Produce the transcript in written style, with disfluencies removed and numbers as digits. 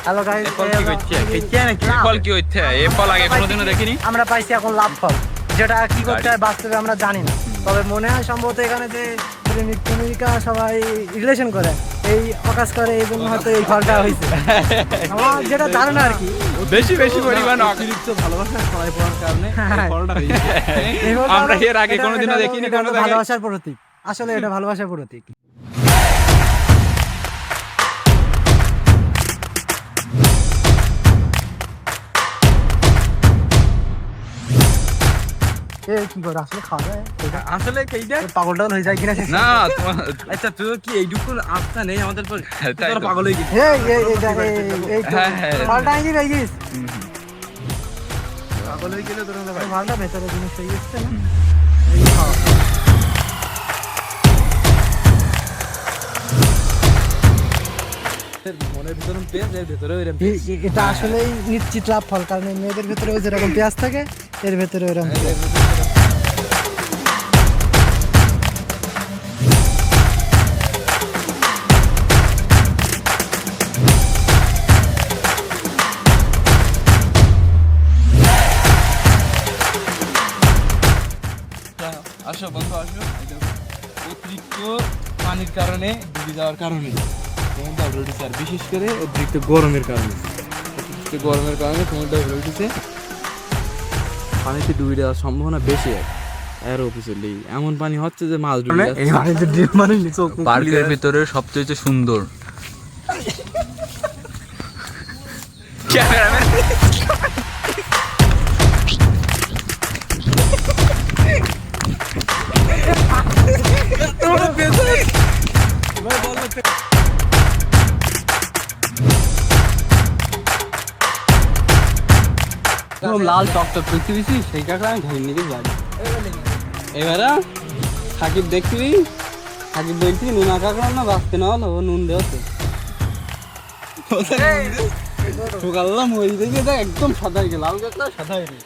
Hello guys, ফল কি হচ্ছে খেতে নাকি ফল কি হচ্ছে এই ফল আগে কোনোদিনও দেখিনি আমরা পাইছি এখন লাভ ফল, যেটা কি করতে হয় বাস্তবে আমরা জানি না। তবে মনে হয় সম্ভবত এখানে যে প্রেমিক প্রেমিকা সবাই রিলেশন করে, এই অকাজ করে, এই জন্য হয়তো এই ফলটা হয়েছে। আমার যেটা ধারণা আর কি, বেশি বেশি পরিমাণ অতিরিক্ত ভালোবাসা ছড়াই পড়ার কারণে হ্যাঁ। এই ফলটা হয়েছে। এই ফলটা আমরা হলো- এর আগে এটা- কোনোদিনও এটা হলো- দেখিনি এটা হলো কোনো জায়গায়। ভালোবাসার প্রতীক, আসলে এটা ভালোবাসার প্রতীক। এ কি করে আসলে খাওয়া যায়? আসলে কেইটা পাগল টাগল হয়ে যায় কিনা? না তোমার আচ্ছা তুই কি এইটুকু আস্থা নেই আমাদের পর? তাই তোরা তো। পাগল হয়ে গেছিস। এই তো হ্যাঁ, হ্যাঁ। ফলটা আনি দেখিস, পাগল হয়ে গেলে তোরা হলো ভাই। ফলটা ভেতরে জিনিস হয়ে গেছে না, এই খাওয়া। মনের ভিতরে পেঁয়াজ এর ভিতরে ওইরকম এটা আসলেই নিশ্চিত লাভ ফল, কারণ এই মেয়েদের ভেতরে যেরকম পেঁয়াজ থাকে এর ভেতরে ওরকম পেঁয়াজ। আসো বন্ধু আসো। এটা অতিরিক্ত পানির কারণে ডুবে যাওয়ার কারণে সমুদ্র ডুবে উঠেছে, আর বিশেষ করে অতিরিক্ত গরমের কারণে। অতিরিক্ত গরমের কারণে সমুদ্র ডুবে উঠেছে, পানিতে ডুবে যাওয়ার সম্ভাবনা বেশি এর অফিসিয়ালি এমন পানি হচ্ছে যে মাছ ডুবে যাচ্ছে। এই পানিতে ডিম মানে চোখ মুখ পার্কের ভিতরে সবচেয়ে সুন্দর ক্যামেরাম্যান লাল টকটক করতে দিছি সেই কারণে আমি ধরে নিয়ে যাই। এবারে সাকিব দেখবি, সাকিব বলছি নুন আঁকা করার না বাঁচতে না হলো, ও নুন দেওয়া তো সকাল মরি দেখে একদম সাদা হয়ে গেল, লাল কাঁকড়া সাদা হয়ে গেল।